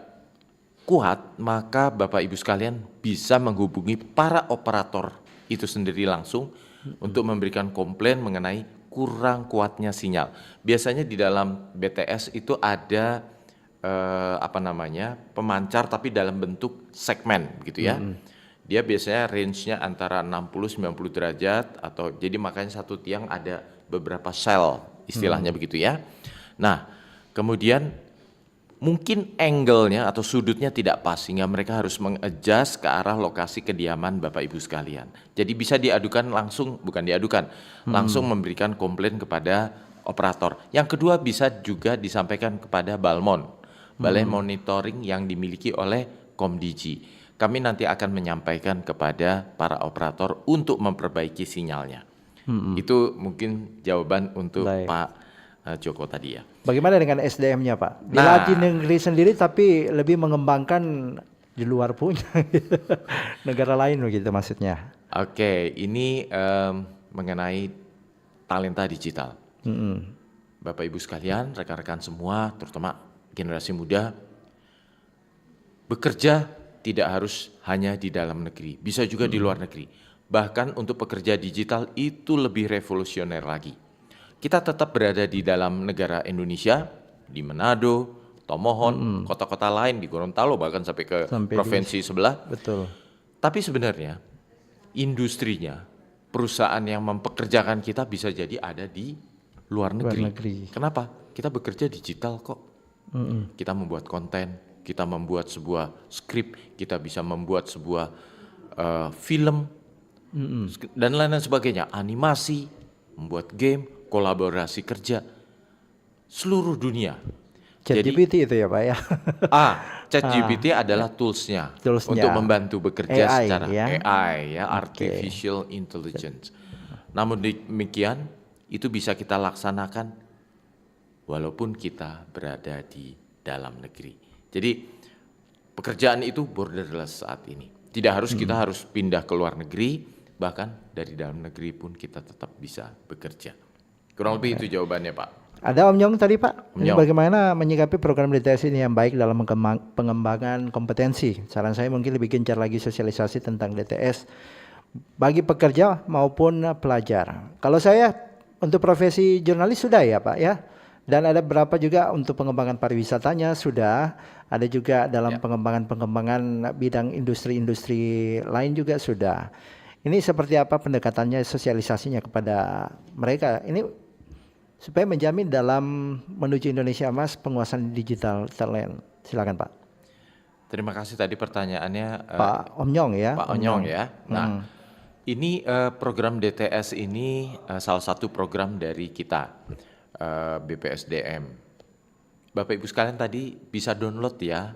kuat, maka Bapak Ibu sekalian bisa menghubungi para operator itu sendiri langsung untuk memberikan komplain mengenai kurang kuatnya sinyal. Biasanya di dalam BTS itu ada pemancar tapi dalam bentuk segmen gitu ya. Dia biasanya range-nya antara 60-90 derajat atau jadi makanya satu tiang ada beberapa sel istilahnya begitu ya. Nah, kemudian mungkin angle-nya atau sudutnya tidak pas sehingga mereka harus mengadjust ke arah lokasi kediaman Bapak Ibu sekalian. Jadi bisa diadukan langsung, langsung memberikan komplain kepada operator. Yang kedua bisa juga disampaikan kepada Balmon, Balai Monitoring yang dimiliki oleh Komdigi. Kami nanti akan menyampaikan kepada para operator untuk memperbaiki sinyalnya. Itu mungkin jawaban untuk Baik. Pak Joko tadi ya. Bagaimana dengan SDM-nya Pak? Dilatih negeri sendiri tapi lebih mengembangkan di luar punya negara lain begitu maksudnya. Oke, ini mengenai talenta digital. Bapak Ibu sekalian, rekan-rekan semua, terutama generasi muda, bekerja tidak harus hanya di dalam negeri, bisa juga di luar negeri. Bahkan untuk pekerja digital itu lebih revolusioner lagi. Kita tetap berada di dalam negara Indonesia, di Manado, Tomohon, kota-kota lain di Gorontalo, bahkan sampai ke provinsi sebelah. Betul. Tapi sebenarnya industrinya, perusahaan yang mempekerjakan kita bisa jadi ada di luar negeri. Kenapa? Kita bekerja digital kok. Kita membuat konten, kita membuat sebuah skrip, kita bisa membuat sebuah film, dan lain-lain sebagainya, animasi, membuat game, kolaborasi kerja, seluruh dunia. ChatGPT itu ya Pak ya. ChatGPT adalah toolsnya Toolsnya. untuk membantu bekerja AI, secara ya. AI ya, artificial intelligence. Namun demikian itu bisa kita laksanakan walaupun kita berada di dalam negeri. Jadi pekerjaan itu borderless saat ini. Tidak harus kita harus pindah ke luar negeri, bahkan dari dalam negeri pun kita tetap bisa bekerja. Kurang lebih itu jawabannya Pak. Ada Om Yong tadi Pak, Om ini Yong. bagaimana menyikapi program DTS ini yang baik dalam pengembangan kompetensi? Saran saya mungkin lebih gencar lagi sosialisasi tentang DTS bagi pekerja maupun pelajar. Kalau saya untuk profesi jurnalis sudah ya Pak ya, dan ada berapa juga untuk pengembangan pariwisatanya sudah, ada juga dalam pengembangan bidang industri-industri lain juga sudah. Ini seperti apa pendekatannya, sosialisasinya kepada mereka ini supaya menjamin dalam menuju Indonesia Emas penguasaan digital talent. Silakan Pak. Terima kasih tadi pertanyaannya Pak Om Yong ya. Pak Onyong ya. Nah, ini program DTS ini salah satu program dari kita BPSDM. Bapak Ibu sekalian tadi bisa download ya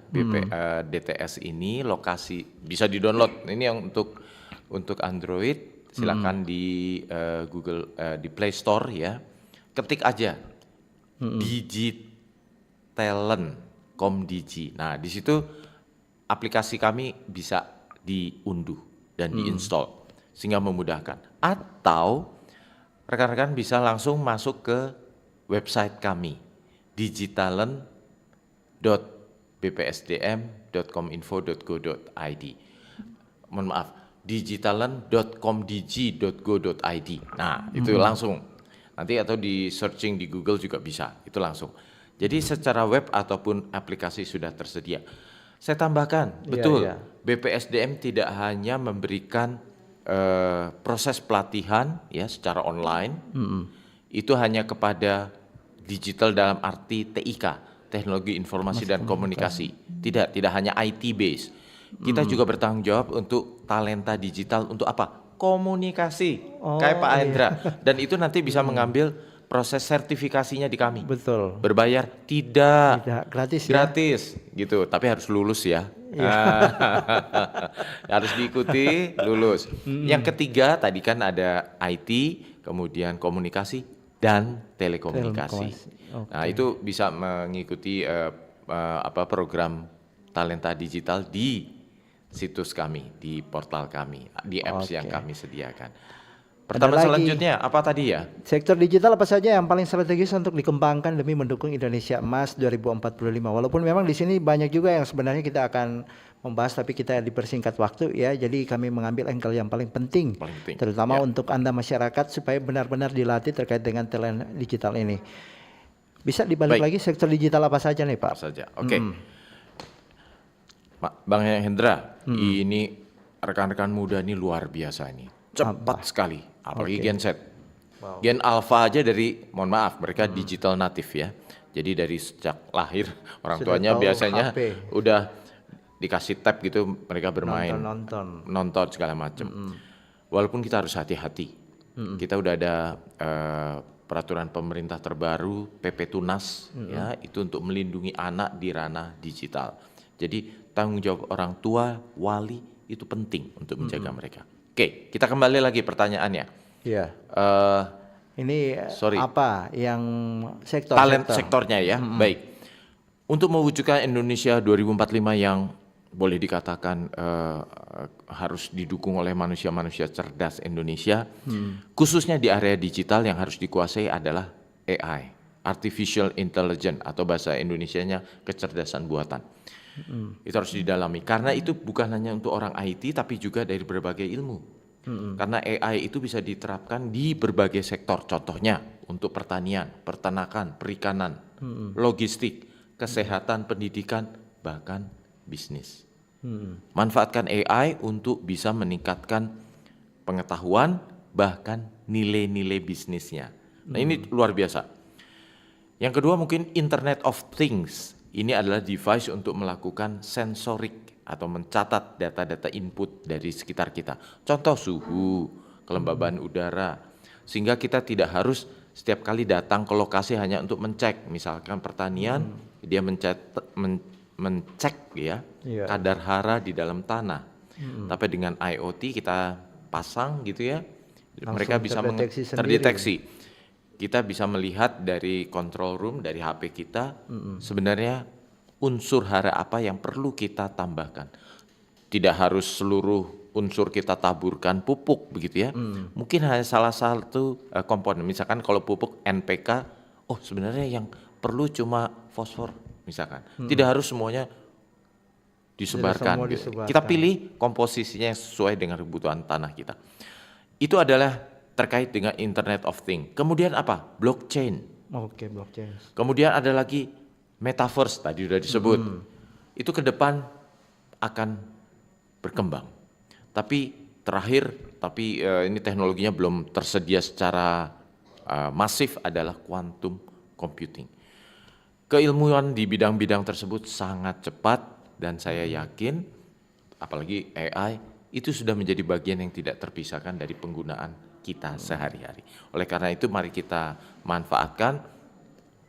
DTS ini, lokasi bisa di-download. Ini yang untuk Android, silakan di Google di Play Store ya. Ketik aja Digitalent.com.dg. Nah, di situ aplikasi kami bisa diunduh dan diinstal sehingga memudahkan. Atau rekan-rekan bisa langsung masuk ke website kami digitalent.bpsdm.kominfo.go.id. Mohon maaf, digitalent.comdg.go.id. Nah, itu langsung. Nanti atau di searching di Google juga bisa, itu langsung. Jadi secara web ataupun aplikasi sudah tersedia. Saya tambahkan, betul, BPSDM tidak hanya memberikan proses pelatihan ya secara online, itu hanya kepada digital dalam arti TIK, teknologi informasi dan komunikasi. Tidak hanya IT base. Kita juga bertanggung jawab untuk talenta digital untuk apa? Komunikasi, kayak Pak Hendra. Dan itu nanti bisa mengambil proses sertifikasinya di kami. Betul. Berbayar? Tidak. Gratis ya. Gratis gitu, tapi harus lulus ya. Harus diikuti, lulus. Yang ketiga tadi kan ada IT, kemudian komunikasi dan telekomunikasi. Nah, itu bisa mengikuti program talenta digital di situs kami, di portal kami, di apps yang kami sediakan. Pertama selanjutnya apa tadi ya? Sektor digital apa saja yang paling strategis untuk dikembangkan demi mendukung Indonesia Emas 2045? Walaupun memang di sini banyak juga yang sebenarnya kita akan membahas, tapi kita dipersingkat waktu ya. Jadi kami mengambil angle yang paling penting, terutama untuk Anda masyarakat supaya benar-benar dilatih terkait dengan talent digital ini. Bisa dibalik lagi sektor digital apa saja nih Pak? Apa saja? Oke. Bang Hendra, ini rekan-rekan muda ini luar biasa ini, cepat sekali, apalagi genset. Gen Alpha aja dari, mohon maaf, mereka digital native ya. Jadi dari sejak lahir orang Sudah tuanya tahu biasanya HP. udah dikasih tab gitu, mereka bermain, nonton segala macam. Walaupun kita harus hati-hati, kita udah ada peraturan pemerintah terbaru PP Tunas ya, itu untuk melindungi anak di ranah digital. Jadi tanggung jawab orang tua, wali itu penting untuk menjaga mereka. Oke, kita kembali lagi pertanyaannya. Iya. Ini apa yang sektornya ya? Baik. Untuk mewujudkan Indonesia 2045 yang boleh dikatakan harus didukung oleh manusia-manusia cerdas Indonesia, khususnya di area digital yang harus dikuasai adalah AI, Artificial Intelligence atau bahasa Indonesianya kecerdasan buatan. Itu harus didalami karena itu bukan hanya untuk orang IT tapi juga dari berbagai ilmu. Karena AI itu bisa diterapkan di berbagai sektor, contohnya untuk pertanian, peternakan, perikanan, logistik, kesehatan, pendidikan, bahkan bisnis. Manfaatkan AI untuk bisa meningkatkan pengetahuan bahkan nilai-nilai bisnisnya. Nah, ini luar biasa. Yang kedua mungkin Internet of Things. Ini adalah device untuk melakukan sensoric atau mencatat data-data input dari sekitar kita. Contoh suhu, kelembaban udara, sehingga kita tidak harus setiap kali datang ke lokasi hanya untuk mencek. Misalkan pertanian, dia mencek ya Iya. kadar hara di dalam tanah. Tapi dengan IoT kita pasang gitu ya, mereka bisa terdeteksi sendiri. terdeteksi. Kita bisa melihat dari control room, dari HP kita, sebenarnya unsur hara apa yang perlu kita tambahkan. Tidak harus seluruh unsur kita taburkan pupuk begitu ya. Mungkin hanya salah satu komponen. Misalkan kalau pupuk NPK, oh sebenarnya yang perlu cuma fosfor misalkan. Tidak harus semuanya disebarkan. semua Gitu. disebarkan. Kita pilih komposisinya yang sesuai dengan kebutuhan tanah kita. Itu adalah terkait dengan Internet of Things. Kemudian apa? Blockchain. Oke, blockchain. Kemudian ada lagi metaverse, tadi sudah disebut. Itu ke depan akan berkembang. Tapi ini teknologinya belum tersedia secara masif adalah quantum computing. Keilmuan di bidang-bidang tersebut sangat cepat dan saya yakin apalagi AI itu sudah menjadi bagian yang tidak terpisahkan dari penggunaan kita sehari-hari. Oleh karena itu mari kita manfaatkan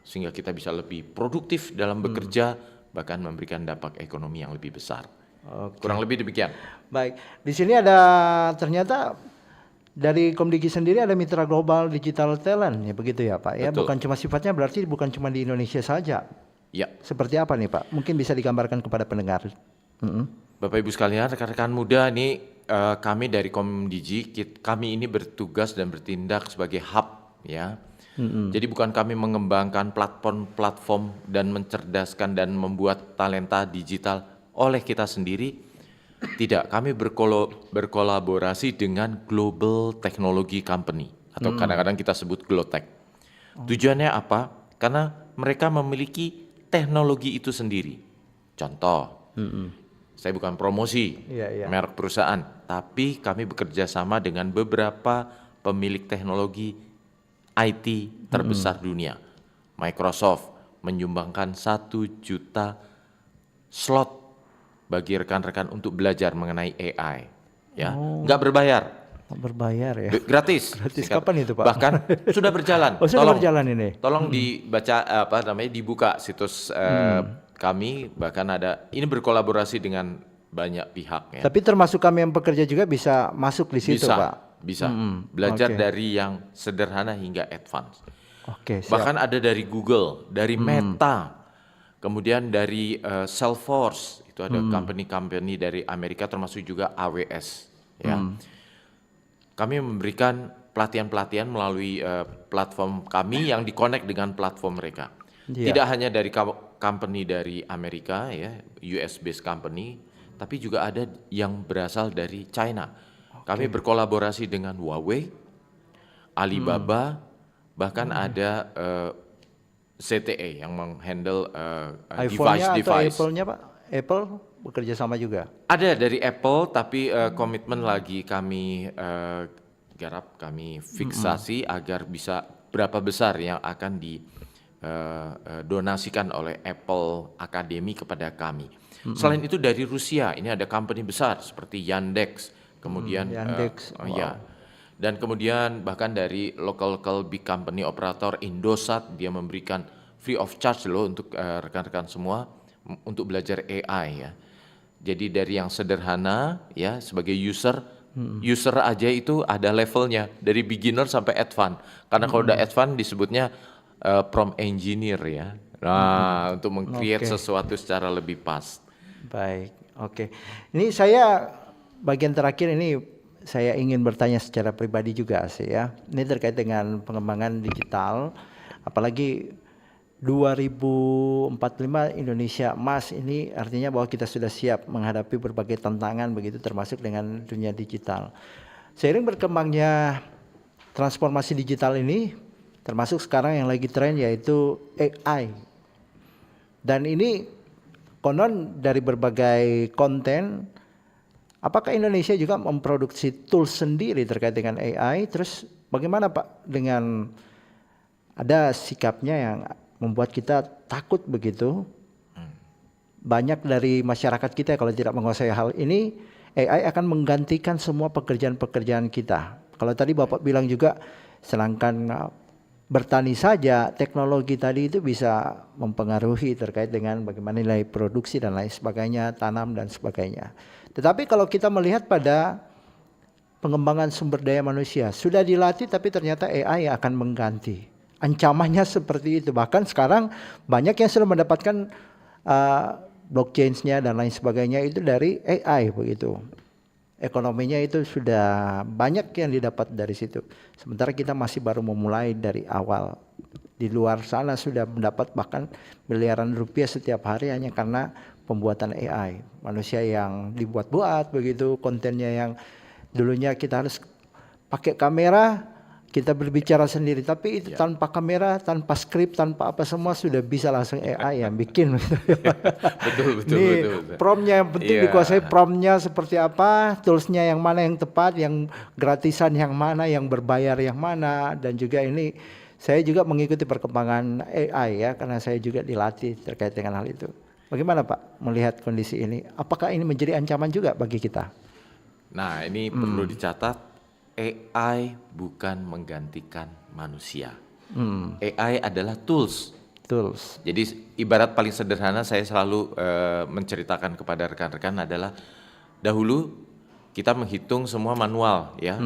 sehingga kita bisa lebih produktif dalam bekerja bahkan memberikan dampak ekonomi yang lebih besar. Oke. Kurang lebih demikian. Baik, di sini ada ternyata dari Komdigi sendiri ada mitra global digital talent ya begitu ya Pak ya. Betul. Bukan cuma sifatnya berarti bukan cuma di Indonesia saja. Ya, Seperti apa nih Pak? Mungkin bisa digambarkan kepada pendengar. Bapak Ibu sekalian, rekan-rekan muda ini kami dari Komdigi, kami ini bertugas dan bertindak sebagai hub ya. Jadi bukan kami mengembangkan platform-platform dan mencerdaskan dan membuat talenta digital oleh kita sendiri. Tidak, kami berkolaborasi dengan Global Technology Company atau kadang-kadang kita sebut Glotech. Tujuannya apa? Karena mereka memiliki teknologi itu sendiri. Contoh, saya bukan promosi Iya. merek perusahaan, tapi kami bekerja sama dengan beberapa pemilik teknologi IT terbesar dunia. Microsoft menyumbangkan 1 juta slot bagi rekan-rekan untuk belajar mengenai AI. Ya, nggak berbayar, Berbayar ya. gratis. Gratis. Singkat. Kapan itu, Pak? Bahkan sudah berjalan. Oh, sudah berjalan ini. Tolong dibaca dibuka situs kami. Bahkan ada ini berkolaborasi dengan banyak pihak ya. Tapi termasuk kami yang pekerja juga bisa masuk di situ Pak. Bisa belajar oke. dari yang sederhana hingga advance. Oke, siap. Bahkan ada dari Google, dari Meta, kemudian dari Salesforce, itu ada company-company dari Amerika termasuk juga AWS. Ya, kami memberikan pelatihan-pelatihan melalui platform kami yang di-connect dengan platform mereka. Iya. Tidak hanya dari company dari Amerika, ya, US-based company, tapi juga ada yang berasal dari China. Kami berkolaborasi dengan Huawei, Alibaba, bahkan ada ZTE yang menghandle iPhone-nya atau device. Apple-nya Pak? Apple bekerja sama juga. Ada dari Apple, tapi komitmen lagi kami garap, kami fiksasi agar bisa berapa besar yang akan didonasikan oleh Apple Academy kepada kami. Selain itu dari Rusia, ini ada company besar seperti Yandex, kemudian Yandex, ya. Dan kemudian bahkan dari local big company operator Indosat, dia memberikan free of charge loh untuk rekan-rekan semua untuk belajar AI ya. Jadi dari yang sederhana ya sebagai user aja itu ada levelnya dari beginner sampai advance. Karena kalau udah advance disebutnya prompt engineer ya. Nah, untuk meng-create Oke. sesuatu secara lebih pas. Baik, oke. Ini saya bagian terakhir ini saya ingin bertanya secara pribadi juga sih ya. Ini terkait dengan pengembangan digital, apalagi 2045 Indonesia Emas ini artinya bahwa kita sudah siap menghadapi berbagai tantangan begitu termasuk dengan dunia digital. Seiring berkembangnya transformasi digital ini termasuk sekarang yang lagi tren yaitu AI. Dan ini konon dari berbagai konten, apakah Indonesia juga memproduksi tools sendiri terkait dengan AI? Terus bagaimana Pak dengan ada sikapnya yang membuat kita takut begitu banyak dari masyarakat kita kalau tidak menguasai hal ini, AI akan menggantikan semua pekerjaan-pekerjaan kita. Kalau tadi Bapak bilang juga, sedangkan bertani saja, teknologi tadi itu bisa mempengaruhi terkait dengan bagaimana nilai produksi dan lain sebagainya, tanam dan sebagainya. Tetapi kalau kita melihat pada pengembangan sumber daya manusia, sudah dilatih tapi ternyata AI akan mengganti. Ancamannya seperti itu. Bahkan sekarang banyak yang sudah mendapatkan blockchain-nya dan lain sebagainya itu dari AI begitu. Ekonominya itu sudah banyak yang didapat dari situ. Sementara kita masih baru memulai dari awal. Di luar sana sudah mendapat bahkan miliaran rupiah setiap hari hanya karena pembuatan AI. Manusia yang dibuat-buat begitu, kontennya yang dulunya kita harus pakai kamera, kita berbicara sendiri, tapi itu tanpa kamera, tanpa skrip, tanpa apa semua sudah bisa langsung AI yang bikin. Betul. Promptnya yang penting dikuasai, promptnya seperti apa, toolsnya yang mana yang tepat, yang gratisan yang mana, yang berbayar yang mana, dan juga ini saya juga mengikuti perkembangan AI ya, karena saya juga dilatih terkait dengan hal itu. Bagaimana Pak melihat kondisi ini? Apakah ini menjadi ancaman juga bagi kita? Nah, ini perlu dicatat. AI bukan menggantikan manusia. AI adalah tools. Jadi ibarat paling sederhana saya selalu menceritakan kepada rekan-rekan adalah dahulu kita menghitung semua manual ya,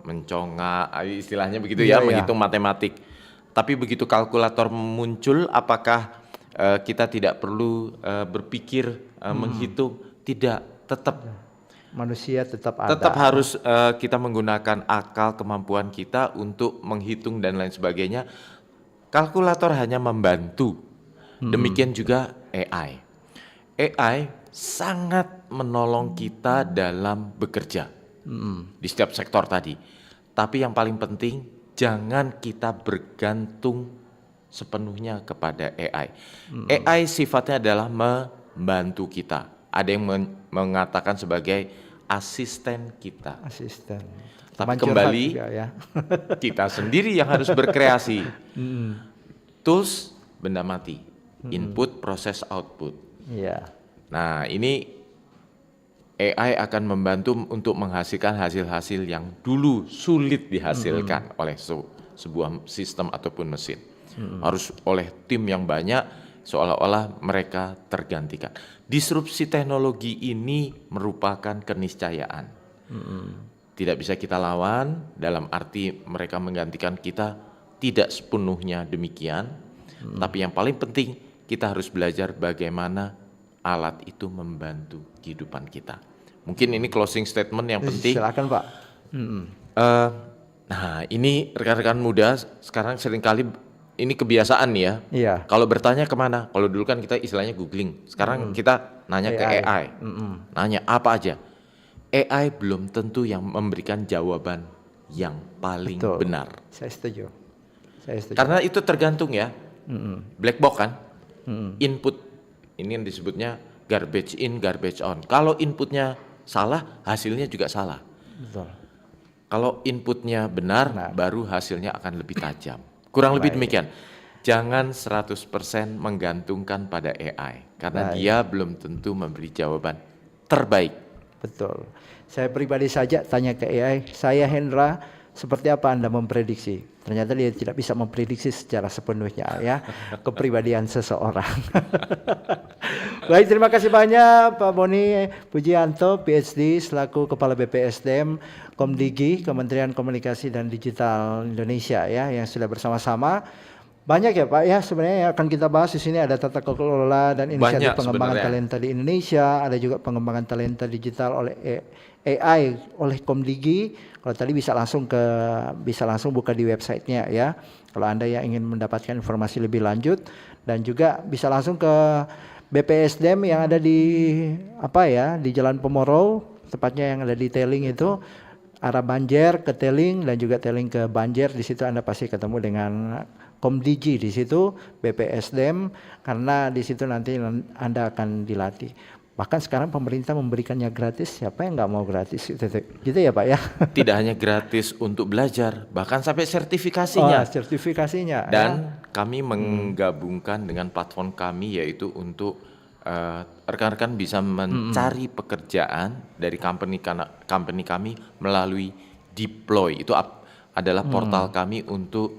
mencongak istilahnya begitu ya, menghitung matematik. Tapi begitu kalkulator muncul, apakah kita tidak perlu berpikir menghitung? Tidak, tetap. Manusia tetap ada. Tetap harus kita menggunakan akal, kemampuan kita untuk menghitung dan lain sebagainya. Kalkulator hanya membantu. Demikian juga AI. AI sangat menolong kita dalam bekerja di setiap sektor tadi. Tapi yang paling penting, jangan kita bergantung sepenuhnya kepada AI. AI sifatnya adalah membantu kita. Ada yang mengatakan sebagai asisten kita. Asisten. Tapi kembali juga, ya. kita sendiri yang harus berkreasi. Tools benda mati. Input, proses, output. Iya. Nah, ini AI akan membantu untuk menghasilkan hasil-hasil yang dulu sulit dihasilkan oleh sebuah sistem ataupun mesin. Harus oleh tim yang banyak, seolah-olah mereka tergantikan. Disrupsi teknologi ini merupakan keniscayaan. Tidak bisa kita lawan, dalam arti mereka menggantikan kita, tidak sepenuhnya demikian. Tapi yang paling penting, kita harus belajar bagaimana alat itu membantu kehidupan kita. Mungkin ini closing statement yang penting. Silakan Pak. Nah, ini rekan-rekan muda sekarang seringkali ini kebiasaan nih ya. Iya. Kalau bertanya kemana? Kalau dulu kan kita istilahnya googling. Sekarang kita nanya ke AI. Nanya apa aja. AI belum tentu yang memberikan jawaban yang paling benar. Saya setuju. Karena itu tergantung ya. Black box kan. Input. Ini yang disebutnya garbage in, garbage on. Kalau inputnya salah, hasilnya juga salah. Betul. Kalau inputnya benar, baru hasilnya akan lebih tajam. Kurang lebih demikian. Jangan 100% menggantungkan pada AI. Karena dia belum tentu memberi jawaban terbaik. Betul. Saya pribadi saja tanya ke AI, saya Hendra, seperti apa Anda memprediksi? Ternyata dia tidak bisa memprediksi secara sepenuhnya ya, kepribadian seseorang. Baik, terima kasih banyak Pak Boni Pujianto, PhD, selaku Kepala BPSDM Komdigi, Kementerian Komunikasi dan Digital Indonesia ya, yang sudah bersama-sama. Banyak ya Pak ya sebenarnya yang akan kita bahas di sini, ada tata kelola dan inisiatif pengembangan talenta di Indonesia, ada juga pengembangan talenta digital oleh AI oleh Komdigi. Kalau tadi bisa langsung buka di websitenya ya. Kalau Anda yang ingin mendapatkan informasi lebih lanjut, dan juga bisa langsung ke BPSDM yang ada di di Jalan Pomoro, tepatnya yang ada di Teling itu, arah Banjer ke Teling dan juga Teling ke Banjer. Di situ Anda pasti ketemu dengan Komdigi di situ, BPSDM, karena di situ nanti Anda akan dilatih. Bahkan sekarang pemerintah memberikannya gratis, siapa yang nggak mau gratis gitu ya Pak ya? Tidak hanya gratis untuk belajar, bahkan sampai sertifikasinya. Sertifikasinya. Dan kami menggabungkan dengan platform kami, yaitu untuk rekan-rekan bisa mencari pekerjaan dari company kami melalui Deploy. Itu adalah portal kami untuk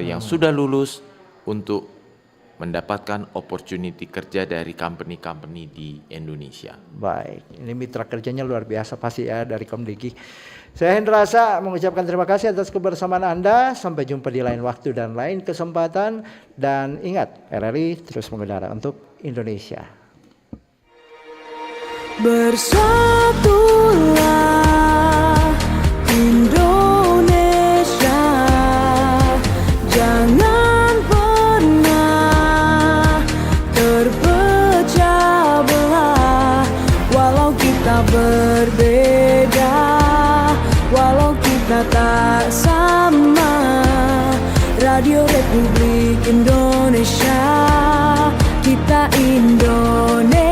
yang sudah lulus untuk mendapatkan opportunity kerja dari company-company di Indonesia. Baik, ini mitra kerjanya luar biasa pasti ya dari Komdigi. Saya Hendra Asa mengucapkan terima kasih atas kebersamaan Anda. Sampai jumpa di lain waktu dan lain kesempatan. Dan ingat, RRI terus mengudara untuk Indonesia. Bersatulah Indonesia, jangan pernah terpecah belah. Walau kita berbeda, walau kita tak sama, Radio Republik Indonesia, kita Indonesia.